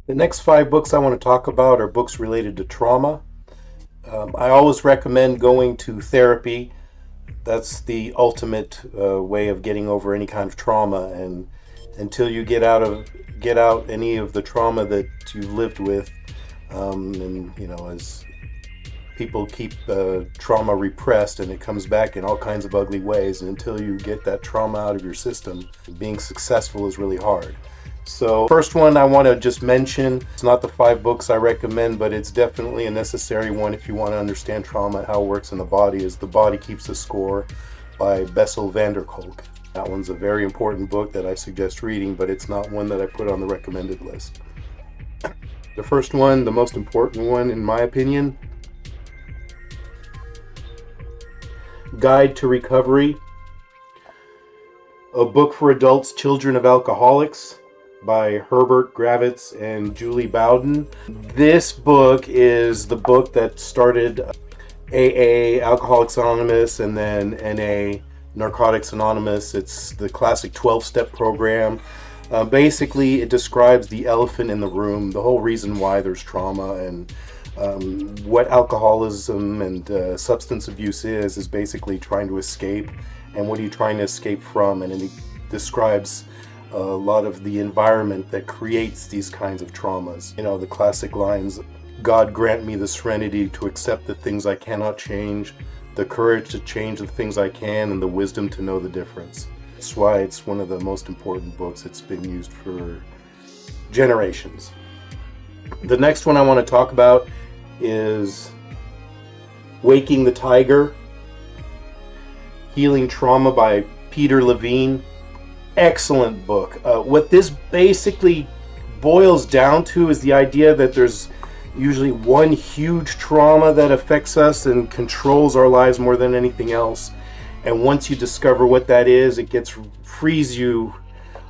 The next five books I want to talk about are books related to trauma. I always recommend going to therapy. That's the ultimate way of getting over any kind of trauma. And until you get out any of the trauma that you've lived with, and as people keep trauma repressed and it comes back in all kinds of ugly ways, and until you get that trauma out of your system, being successful is really hard. So first one I want to just mention, it's not the five books I recommend, but it's definitely a necessary one if you want to understand trauma and how it works in the body, is The Body Keeps the Score by Bessel van der Kolk. That one's a very important book that I suggest reading, but it's not one that I put on the recommended list. The first one, the most important one in my opinion, Guide to Recovery, a book for adults, Children of Alcoholics, by Herbert Gravitz and Julie Bowden. This book is the book that started AA, Alcoholics Anonymous, and then NA, Narcotics Anonymous. It's the classic 12-step program. Basically, it describes the elephant in the room, the whole reason why there's trauma, and what alcoholism and substance abuse is basically trying to escape, and what are you trying to escape from, and it describes a lot of the environment that creates these kinds of traumas. The classic lines, God grant me the serenity to accept the things I cannot change, the courage to change the things I can, and the wisdom to know the difference. That's why it's one of the most important books. It's been used for generations. The next one I want to talk about is Waking the Tiger, Healing Trauma by Peter Levine. Excellent book. What this basically boils down to is the idea that there's usually one huge trauma that affects us and controls our lives more than anything else. And once you discover what that is, it frees you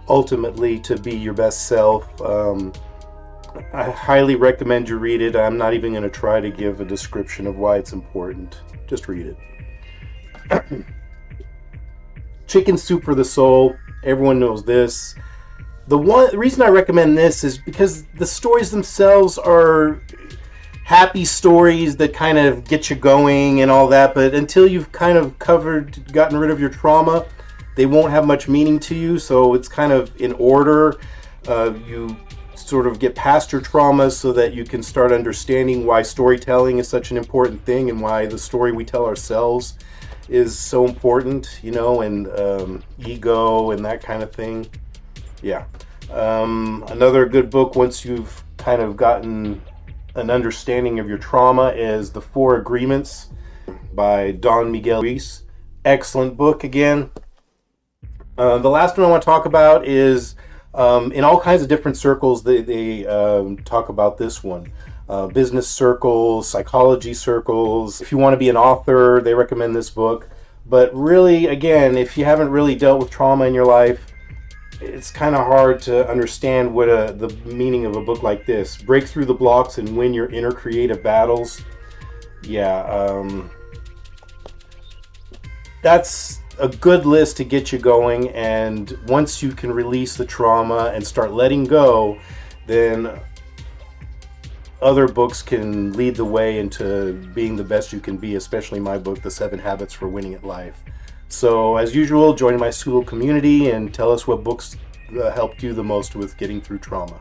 ultimately to be your best self. I highly recommend you read it. I'm not even going to try to give a description of why it's important. Just read it. Chicken Soup for the Soul. Everyone knows this. The reason I recommend this is because the stories themselves are happy stories that kind of get you going and all that, but until you've kind of gotten rid of your trauma, they won't have much meaning to you. So it's kind of in order. You sort of get past your traumas so that you can start understanding why storytelling is such an important thing, and why the story we tell ourselves is so important, and ego and that kind of thing. Yeah. Another good book, once you've kind of gotten an understanding of your trauma, is The Four Agreements by Don Miguel Ruiz. Excellent book again. The last one I want to talk about is, in all kinds of different circles, they talk about this one. Business circles, psychology circles. If you want to be an author, they recommend this book. But really, again, if you haven't really dealt with trauma in your life, it's kind of hard to understand what the meaning of a book like this. Break through the blocks and win your inner creative battles. Yeah, that's a good list to get you going. And once you can release the trauma and start letting go, then other books can lead the way into being the best you can be, especially my book, The 7 Habits for Winning at Life. So as usual, join my school community and tell us what books helped you the most with getting through trauma.